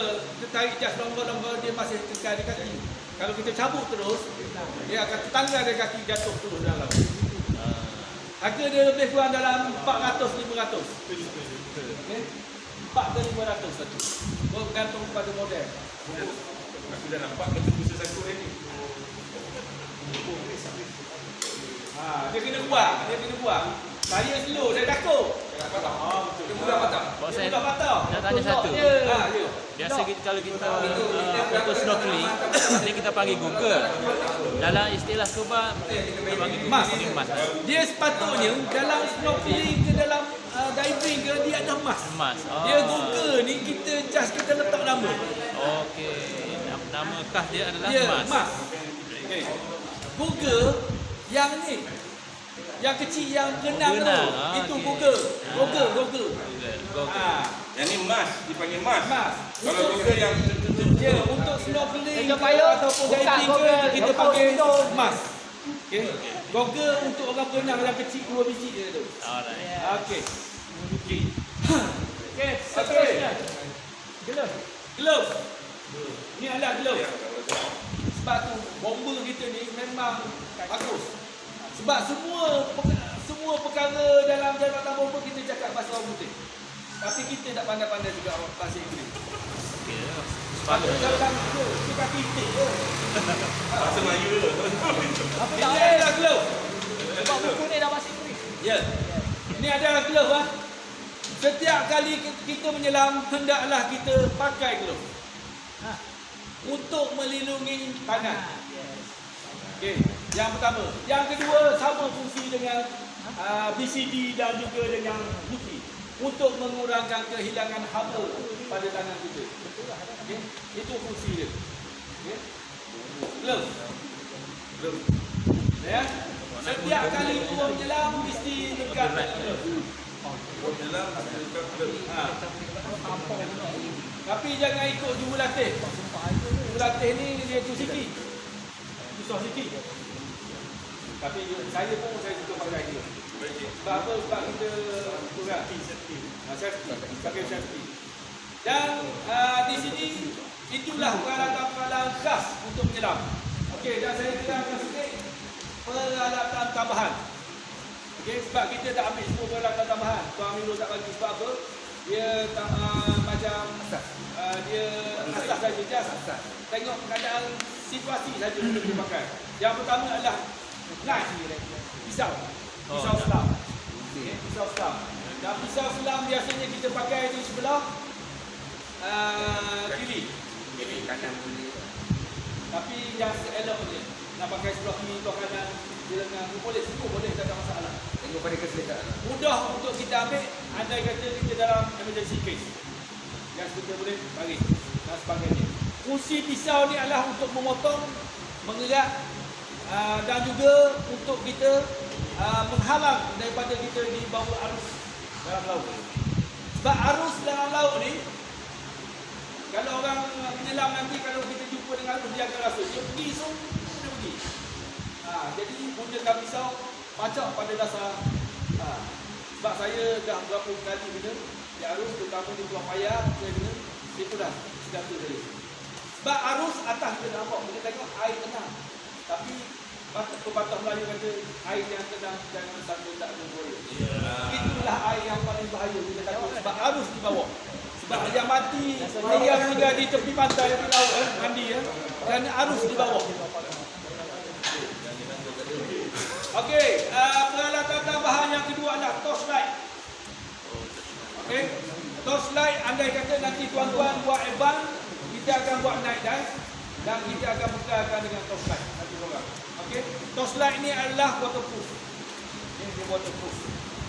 tarik just longgar-longgar dia masih kekal di kaki. Kalau kita cabut terus dia akan tertanggal dari kaki jatuh terus dalam. Harga dia lebih kurang dalam 400-500. Okay. 4 ke 500 satu. Bergantung pada model. Aku dah nampak betul khusus aku ni. Dia kena buang. Saya slow, saya takut. Dia mudah patah. Bawa Dia saya mudah patah. nak tanya satu. Ya. Biasa kita, kalau kita foto snorkeling, ni kita panggil Google. Dalam istilah scuba, kita panggil Google. Mas. Panggil mas. Dia sepatutnya dalam snorkeling ke dalam diving ke dia ada emas. Emas. Oh. Dia Google ni kita letak nama. Okey. Nama khas dia adalah Dia emas. emas. Okay. Google yang ni. Yang kecil yang genang tu. Genang, Itu okey. Google. Google. Google. Yang ni mas, dipanggil mas. Emas. Kalau Google yang Ya, untuk snorkeling Kita payah ataupun buka diving Google, ke kita lepas pakai hidung. emas. Okey. Google untuk orang berenang yang kecil 2 biji dia tu. Alright. Okey. Okey, seterusnya. Glove. Glove. Ni adalah glove. Sebab tu bomber kita ni memang bagus. Sebab semua perkara dalam jabatan bomber kita cakap bahasa orang putih. Tapi kita tak pandai-pandai juga bahasa Inggeris. Okey. Patut dalam tu kaki tik je. bahasa Melayu tu. Apa Ini tak adalah glove. Sebab buku ni dah bahasa Inggeris. Ya. Ini adalah glove ah. Setiap kali kita menyelam hendaklah kita pakai glove. Ha. Untuk melindungi tangan. Yes. Okey, yang pertama. Yang kedua sama fungsi dengan BCD dan juga dengan buki untuk mengurangkan kehilangan haba pada tangan kita. Okey, itu fungsi dia. Okey. Glove. Glove. Ya. Setiap kali turun menyelam mesti dekat glove. Dalam Ha. Tapi jangan ikut jurulatih. Jurulatih ni dia tu sikit. Susah sikit. Tapi saya suka pakai dia. Sebab apa? Sebab kita kurang. Safety. Pakai safety. Dan di sini itulah peralatan-peralatan khas untuk menyelam. Okey, dan saya terangkan sikit peralatan tambahan. Okey, sebab kita tak ambil semua peralatan tambahan. Tuan Amirul tak bagi sebab apa? Dia tak, macam dia asas saja, just tengok keadaan situasi saja untuk kita pakai. Yang pertama adalah knife, pisau selam. Okay, pisau selam. Dan pisau selam biasanya kita pakai di sebelah kiri kanan. Tapi yang seeloknya nak pakai sebelah kiri atau kanan dia dengan boleh, semua boleh, tak ada masalah. Tengok pada kesedaran. Mudah untuk kita ambil andai kata kita dalam emergency case. Yang kita boleh bagi dan sebagainya. Fungsi pisau ni adalah untuk memotong, mengerat dan juga untuk kita menghalang daripada kita dibawa arus dalam laut. Sebab arus dalam laut ni, kalau orang menyelam nanti kalau kita jumpa dengan arus dia akan rasa dia pergi semua dia pergi. Jadi gunakan pisau pacak pada dasar. Sebab saya dah berapa kali kena di arus, terutama di Pulau Payah saya kena, itu dah senjata saya. Sebab arus atas kita nampak, kita tengok air tenang. Tapi pepatah Melayu kata air yang tenang jangan sampai tak ada buaya. Itulah air yang paling bahaya kita takut sebab arus di bawah. Sebab yang mati meninggal di tepi pantai di laut mandi dan arus di bawah. Okey, peralatan tambahan yang kedua adalah torchlight. Okey, torchlight andai kata nanti tuan-tuan buat advance, kita akan buat night dive dan kita akan bekalkan dengan torchlight nanti orang. Okey, torchlight ni adalah waterproof. Ini dia waterproof.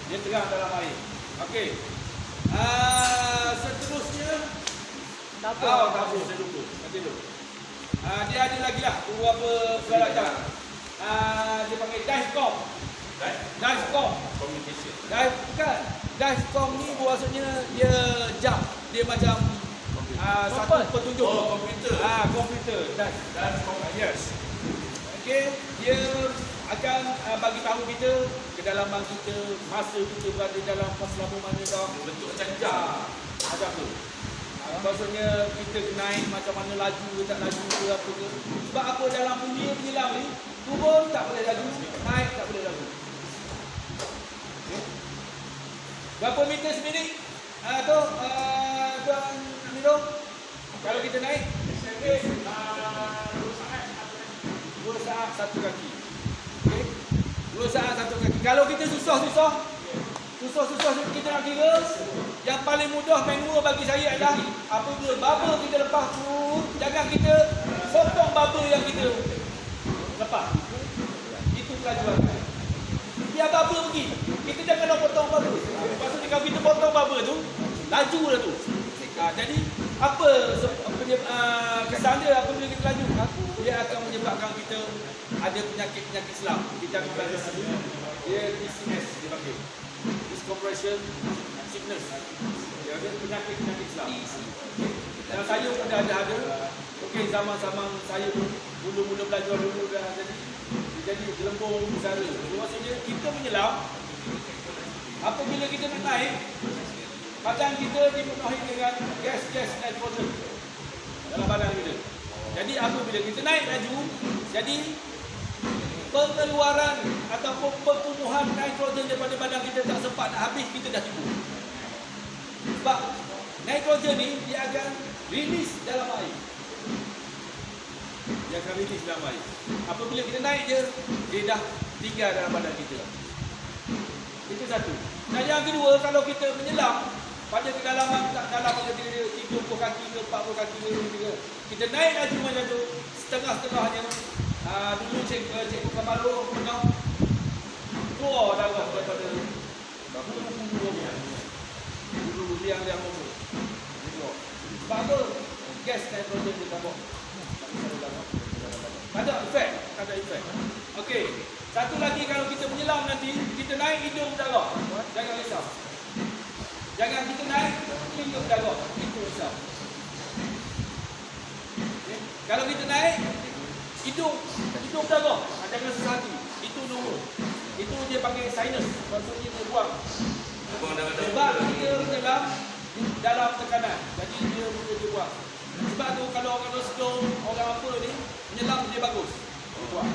Dia terang dalam air. Okey. Seterusnya tabung saya lupa. Nanti dulu. Dia ada lagi lah beberapa peralatan. Dia panggil divecom. Divecom. Communication. Bukan. Divecom ni maksudnya dia jam. Dia macam satu petunjuk. Komputer. Komputer. Divecom. Yes. Okey, dia akan bagi tahu kita kedalaman kita, masa kita berada dalam selama mana dah. Bentuk macam jam. Macam tu. Maksudnya kita naik macam mana laju ke tak laju ke apa ke. Sebab apa dalam dunia penyelam ni, turun tak boleh laju, naik tak boleh laju. Okay. Berapa meter seminit? Tuan Amiro, kalau kita naik, 2 saat 1 kaki. Okay. 2 saat 1 kaki. Kalau kita susah-susah kita nak kira, yang paling mudah manual bagi saya adalah apabila bubble kita lepas tu, jangan kita potong bubble yang kita lepas. Itu pelajaran. Biar bubble pergi. Kita jangan nak potong bubble. Maksudnya kalau kita potong bubble tu, laju dah tu. Jadi apa kesan dia apabila kita laju? Dia akan menyebabkan kita ada penyakit-penyakit selam. Kita akan belajar dia DCS dia panggil. Discompression sickness. Dia ada penyakit-penyakit selam. Dan saya pun dah ada. Okey, zaman-zaman saya mula-mula belajar dulu dah jadi gelembung besar. Maksudnya kita menyelam apabila kita nak naik, badan kita dipenuhi dengan gas-gas nitrogen dalam badan kita. Jadi apabila kita naik laju, jadi pengeluaran ataupun pertumbuhan nitrogen daripada badan kita tak sempat nak habis, kita dah tipu. Sebab nitrogen ni dia akan release dalam air. Dia akan release dalam air. Apabila kita naik dia dah tinggal dalam badan kita. Itu satu. Dan yang kedua, kalau kita menyelam pada kedalaman tak dalam pada 30 kaki ke 40 kaki ke, kita naik laju macam tu, setengah-setengahnya dulu cikgu Kamalu pernah keluar darah daripada bulu liang-liang muka. Sebab apa? Gas nitrogen dia tambah. Tak ada efek. Okey. Satu lagi, kalau kita menyelam nanti, kita naik hidung darah. Jangan risau. Jangan kita naik hidung darah. Itu risau. Okay. Kalau kita naik hidung darah, jangan susah hati. Itu nombor. Itu dia panggil sinus. Maksudnya dia buang. Sebab dia menyelam dalam tekanan. Jadi dia buang. Sebab tu kalau orang Roscoe, orang apa ni, menyelam dia bagus. Dia buang.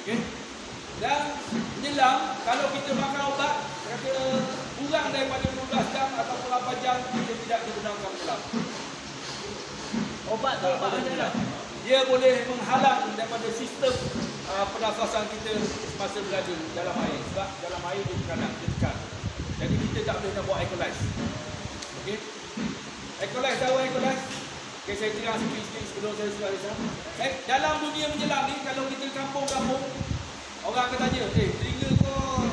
Okey. Dan menyelam, kalau kita makan ubat, kata kurang daripada 12 jam atau 8 jam, kita tidak dibenarkan menyelam. Obat tu apa saja? Dia boleh menghalang daripada sistem pernafasan kita semasa berada dalam air. Sebab dalam air dia tekan. Jadi kita tak boleh nak buat equalize. Okey. Equalize, tahu equalize? Okay, saya terang sikit sebelum saya sudah dalam dunia menyelam ni, kalau kita kampung-kampung, orang akan tanya, telinga kau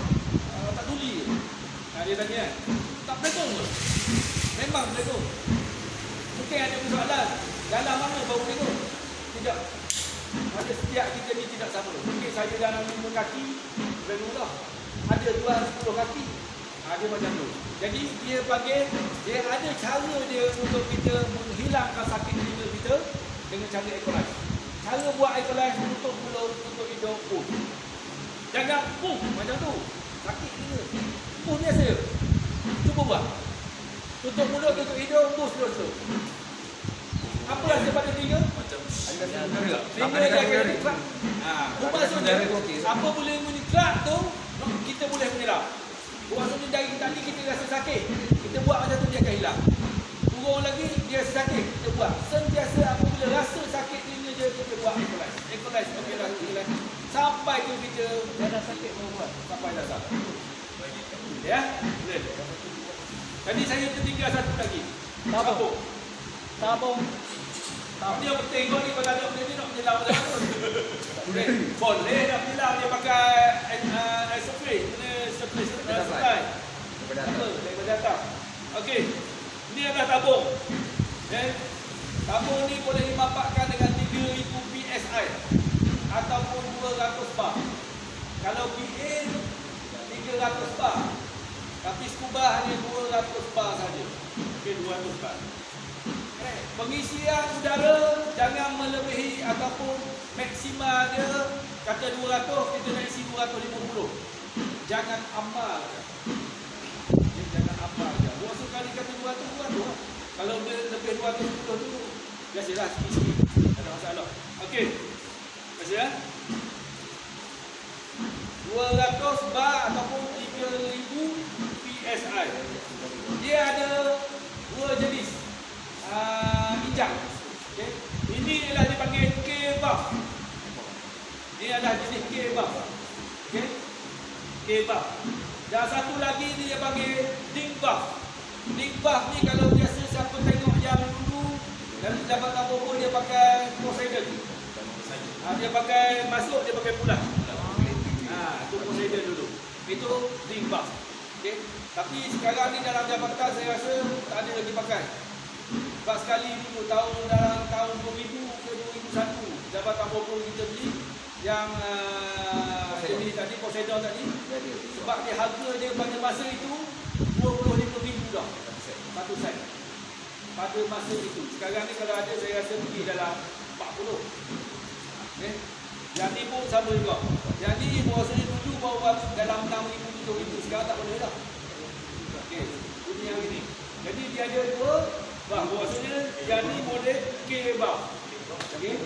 tak tuli ke? Dia tanya kan? Tak pegang ke? Memang pegang. Mungkin ada persoalan, dalam mana bau pegang? Tidak. Pada setiap kita ni tidak sama. Mungkin saya dalam 5 kaki, berulah. Ada 10 kaki. Dia macam tu. Jadi dia panggil, dia ada cara dia untuk kita menghilangkan sakit telinga kita dengan cara equalize. Cara buat equalize, tutup mulut, tutup hidung, push. Jangan push macam tu. Sakit telinga. Push biasa je. Cuba buat. Tutup mulut, tutup hidung, push terus. Apa rasa pada telinga? Macam Telinga dia akan kerak. Maksudnya, apa boleh bunyi kerak tu, kita boleh menyelam. Maksudnya dari tadi kita rasa sakit, kita buat macam tu dia akan hilang. turun lagi, dia sakit, kita buat. Sentiasa apabila rasa sakit telinga je, kita buat equalize. Equalize, okey dah, equalize. Sampai tu kita dah sakit mau buat. Sampai dah sah. Ya? Boleh. Tadi saya tertinggal satu lagi. Tabung. Tabung. Dia penting kau ni kalau ada benda ni nak menyelam dah. Boleh. Boleh nak menyelam dia pakai air spray. Kena spray supply. Daripada atas. Okey. Ini adalah tabung. Tabung ni boleh dimampakkan dengan 3000 PSI ataupun 200 bar. Kalau PA 300 bar. Tapi scuba hanya 200 bar saja. Okey, 200 bar. Pengisian udara jangan melebihi ataupun maksima dia kata 200, kita nak isi 250. Jangan amal. Jangan amal je. Buat sekali kata 200. Kalau dia lebih 210 tu biasalah sikit-sikit. Tak ada masalah. Okey. Terima kasih. 200 bar ataupun 3000 PSI. Dia ada dua jenis injak. Okay. Ini adalah dipanggil K-bar. Ini adalah jenis K-bar. Okay. K-bar. Dan satu lagi ni dia panggil ding-bar. Ding-bar ni kalau biasa siapa tengok yang dulu dan dapat apa-apa dia pakai Poseidon. Dia pakai masuk, dia pakai pulang. Itu Poseidon dulu. Itu ding-bar. Okay. Tapi sekarang ni dalam jabatan saya rasa tak ada lagi pakai. Sebab sekali dulu dalam tahun 2000 ke 2001 jabatan Bogor kita beli yang jenis tadi Poseidon tadi. Sebab dia harga dia pada masa itu 25,000 dah satu set pada masa itu. Sekarang ni kalau ada saya rasa pergi dalam 40. Okay. Yang ni pun sama juga. Yang ni rasanya dulu bawa dalam 6,000-7,000. Sekarang tak boleh dah. Okay. Ini yang ini. Jadi dia ada dua bahawasanya yang ni boleh K-bar. Okey.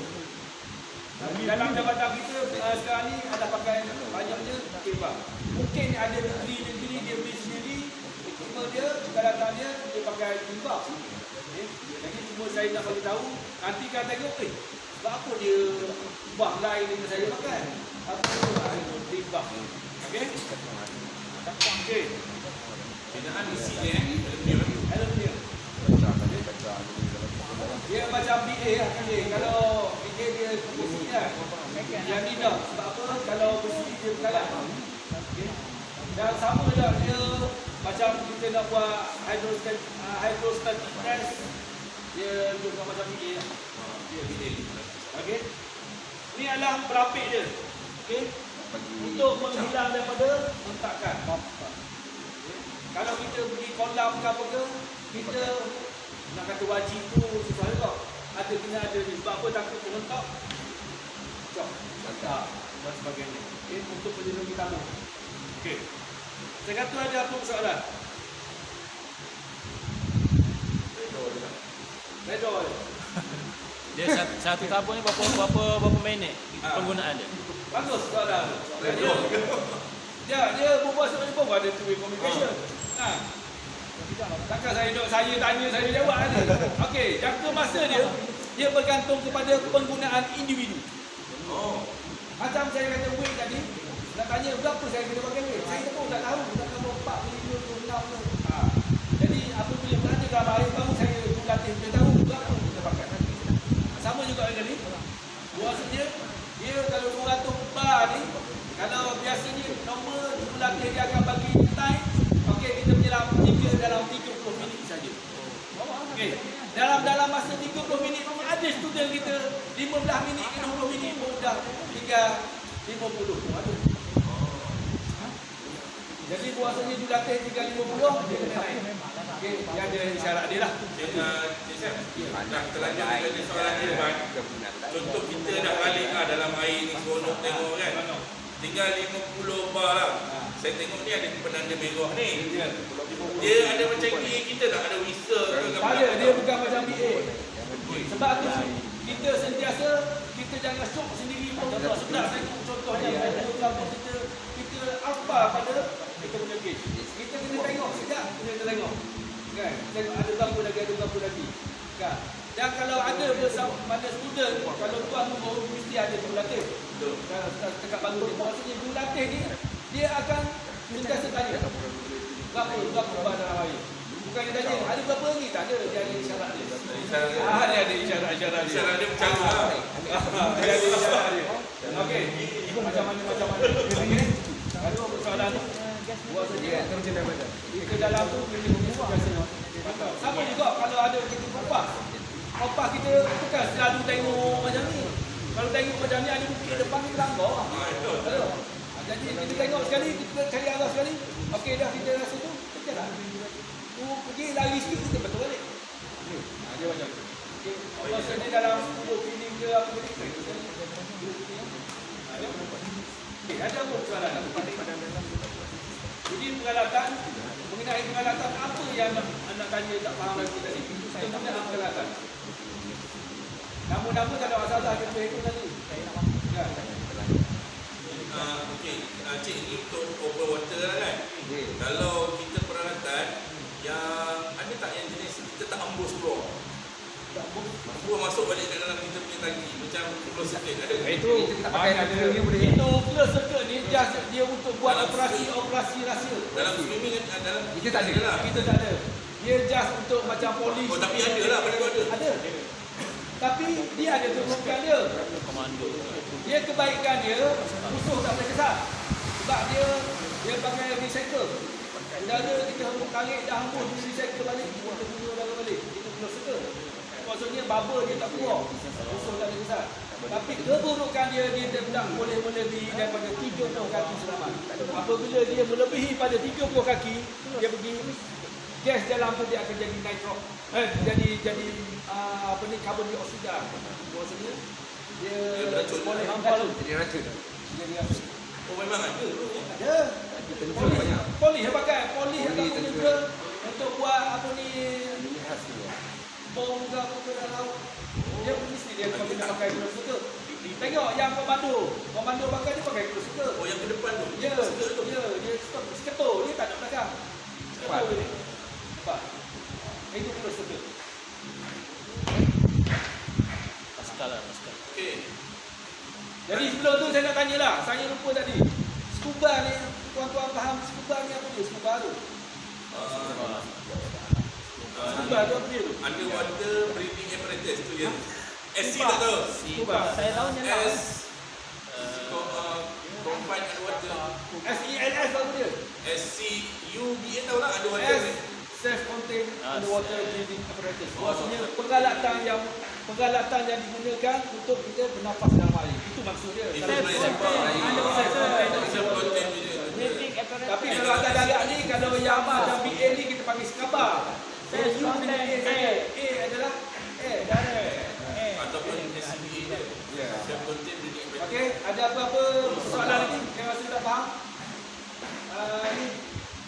Dalam jabatan kita sekarang ni ada pakai banyaknya K-bar. Mungkin ada negeri-negeri dia beli sendiri, cuma dia datang dia pakai K-bar. Okey. Jadi cuma saya nak bagi tahu, nanti kan tengok sebab apa dia ubah lain dengan saya pakai. Apa K-bar. Okey. Okey. Kenaan isi dia Aluminium. Dia macam BA lah kan dia. Kalau BA dia besi kan. Yang ni dah. Sebab apa? Kalau besi dia berkalat. Okay. Dan sama juga dia macam kita nak buat hydrostatic press. Dia juga macam BA lah. Dia BA. Okey. Ni adalah berapik dia. Okey. Untuk menghilang daripada hentakan. Kalau kita pergi kolam ke apa ke, kita nak kata wajib tu susah juga. Ada kena ada ni. Sebab apa takut terhentak. Cok. Dan sebagainya. Okay. Untuk melindungi tamu. Okey. Saya kata ada apa soalan? Redor. Dia satu tabung ni berapa minit penggunaan dia? Bagus soalan. Dia berbual sebenarnya pun ada two-way communication. Takkan saya tanya saya jawab ni. Okey, jangka masa dia bergantung kepada penggunaan individu. Macam saya kata weight tadi, nak tanya berapa saya kena pakai weight. Saya pun tak tahu, tak tahu 4, 5, 6 ke. Jadi apabila berada dalam air baru saya latih dia tahu berapa kita pakai. Sama juga dengan ni. Maksudnya dia kalau 200 bar ni, kalau biasanya normal latih dia akan bagi time. Okey, kita menyelam 3 dalam 30 minit saja. Okey. Dalam masa 30 minit ada student kita 15 minit ke 20 minit pun dah tinggal 50. Ada. Jadi puasanya dilatih tinggal 50 dia kena naik. Okey, dia ada syarat dia lah. Nak terlanjur dengan soalan dia kan. Contoh kita nak balik dalam air ni seronok tengok kan. Tinggal 50 bar lah. Saya tengok ni ada penanda merah ni. Dia ada macam ni, kita tak ada whistle ke tak ada, dia bukan macam BA. Sebab tu kita sentiasa kita jangan shock sendiri pun. Sedap tengok contohnya kita apa pada kita punya case. Kita kena tengok sekejap, kita tengok. Kan? Tengok ada berapa lagi. Kan? Dan kalau ada bersama mana student, kalau tuan rumah mesti ada jurulatih. Betul. Kalau dekat baru ni, maksudnya jurulatih ni dia akan sentiasa tanya berapa dalam air. Bukan dia tanya ada berapa lagi, tak ada, dia ada isyarat dia. Dia ada isyarat dia. Isyarat dia bercara lah. Dia ada isyarat dia. Okey, macam mana. Okey. Kalau persoalan ni buat saja. Kita dalam tu kita biasa. Sama juga kalau ada kita kompas kita bukan selalu tengok macam ni. Kalau tengok macam ni ada bukit depan kita langgar. Ada. Jadi kita tengok sekali, kita cari arah sekali. Okey dah kita rasa tu, kita dah. Pergi lari sikit kita betul balik. Dia macam tu. Okey. Allah sendiri dalam 10 feeling ke apa ni. Okey, ada apa soalan? Jadi pengalatan, mengenai pengalatan apa yang anak tanya tak faham lagi tadi? Tentang pengalatan. Nama-nama tak ada masalah, kita boleh ikut tadi. Ya. Okey, cik ni untuk over water lah kan. Kalau kita peralatan yang ada tak yang jenis kita tak embus keluar? Keluar masuk balik ke dalam kita punya tangki macam close circuit ada. Itu tak pakai ada boleh. Itu close circuit ni dia untuk buat operasi rahsia. Dalam swimming dalam Kita tak ada. lah. Kita tak ada. Dia just untuk macam polis. Oh tapi ada lah, benda tu ada. Ada. Tapi dia ada keburukan dia. Komando. Dia kebaikan dia, musuh tak boleh kesan. Sebab dia pakai recycle. Dah ada kita tarik dah hembus dia recycle balik, kita guna dah balik. Itu close circuit. Maksudnya bubble dia tak keluar. Musuh tak boleh kesan. Tapi keburukan dia tidak boleh melebihi daripada 30 kaki selamat. Apabila dia melebihi pada 30 kaki, dia pergi gas dalam tu dia akan jadi nitro. Jadi apa ni, karbon dioksida. Maksudnya dia boleh hampal. Jadi racun. Oh memang ada tu. Ada. Polis yang pakai, polis yang tak guna untuk buat apa ni, bom ke apa ke dalam laut. Dia mesti dia pakai close circuit. Tengok yang komando pakai dia pakai close circuit. Oh yang ke depan tu. Ya, dia stop seketul, dia tak nak belakang. Seketul dia. Nampak? Itu close circuit. Pascal. Okey. Jadi sebelum tu saya nak tanyalah, saya lupa tadi. Scuba ni, tuan-tuan faham scuba ni apa dia? Scuba tu. Scuba tu apa dia tu? Underwater breathing apparatus tu ya. SC tak tahu. Scuba. Saya tahu je lah. Confined underwater. SELS apa dia? SCUBA tahu lah underwater. Self-contained underwater breathing apparatus. Maksudnya pengalatan yang digunakan untuk kita bernafas dalam air. Itu maksud dia. Tapi kalau ada darat ni, kalau yang macam BA ni kita panggil scuba. U dengan A saja. A adalah Ataupun SCBA je. Self-contained breathing apparatus. okey, ada apa-apa soalan lagi yang rasa tak faham? Ni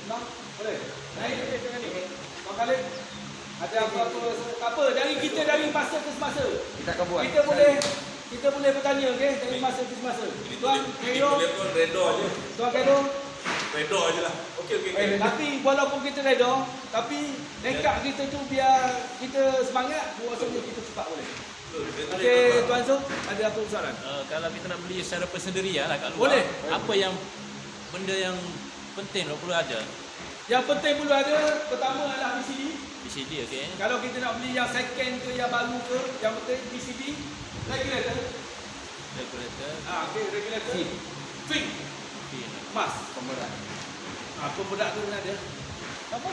Bang, boleh? Naik Bang Khalid. Ada apa dari masa ke semasa. Kita akan buat. Kita boleh bertanya, okey, dari masa ke semasa. Tuan Khairul, Telefon redor je. Tuan Khairul. Redor je lah. Okey. Tapi walaupun kita redor, tapi nekat kita tu biar kita semangat, maksudnya kita cepat boleh. Okey, Tuan Zul, ada apa soalan? Kalau kita nak beli secara persendirian lah kat luar, Boleh. apa yang benda yang penting perlu ada? Yang penting perlu ada, pertama adalah PCD. PCD, okey. Kalau kita nak beli yang second ke yang baru ke, yang penting PCD, regulator. Regulator. Okey, regulator. Fin. Mas. Pemerat. Pemberat tu ada. Apa?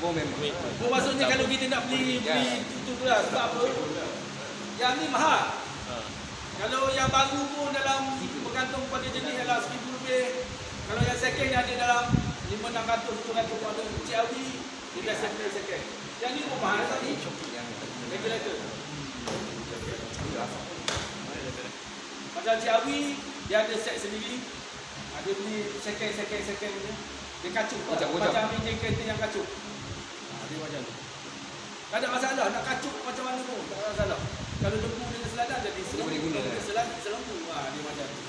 Bom memang. Oh, maksudnya kalau kita nak beli itu tu lah. Sebab apa? Yang ni mahal. Kalau yang baru pun dalam bergantung pada jenis dalam 1,000 lebih. Kalau yang second ada dalam 500-600 pun ada. CRV, dia biasa beli second. Yang ni pun mahal tadi. Regulator. Macam CRV, dia ada set sendiri. Dia beli second punya. Dia kacup macam enjin kereta yang kacup. Dia macam tu. Tak ada masalah nak kacup macam mana pun, tak ada masalah. Kalau lembu dengan selada jadi Boleh guna lah. selembu. Dia macam tu.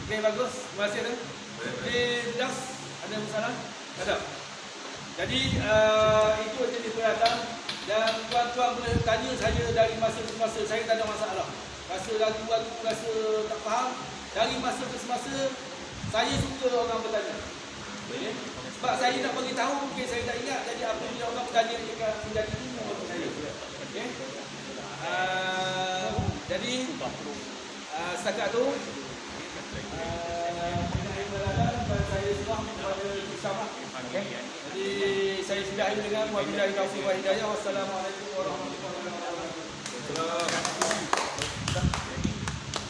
Okey, bagus. Terima kasih tu. Okey, Das, ada masalah? Tak ada. Jadi itu jadi perhatian dan tuan-tuan boleh tanya saya dari masa ke masa, saya tak ada masalah. Rasa ragu-ragu, rasa tak faham, dari masa ke semasa saya suka orang bertanya. Okay. Sebab saya nak bagi tahu mungkin saya tak ingat, jadi apabila orang bertanya dia akan menjadi ilmu bagi saya. Okey. Jadi setakat tu mengenai perhatian saya serah kepada bersama. Okay. Jadi saya sudahi dengan wabillahi taufiq wal hidayah. Wassalamualaikum warahmatullahi wabarakatuh.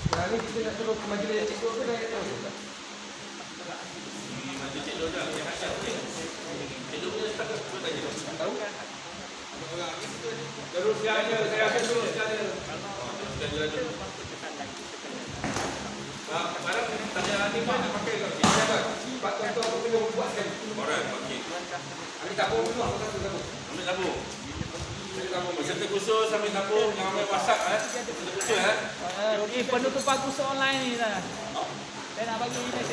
Sekarang ni kita nak turun ke majlis etik tu ke dah terus? Cik Dor dah, yang asyik ni. Cik Dor punya setakat tu tanya. Tahu kan? Teruskan je, saya akan teruskan je. Barang tanya ni pun nak pakai kat sini. Jangan. Pak tuan-tuan aku kena buat sekali. Alright, okey. Ambil tabung dulu, aku rasa tabung. Ambil tabung. Peserta khusus ambil tabung, jangan ambil WhatsApp peserta khusus Penutupan kursus online ni dah. Saya nak bagi message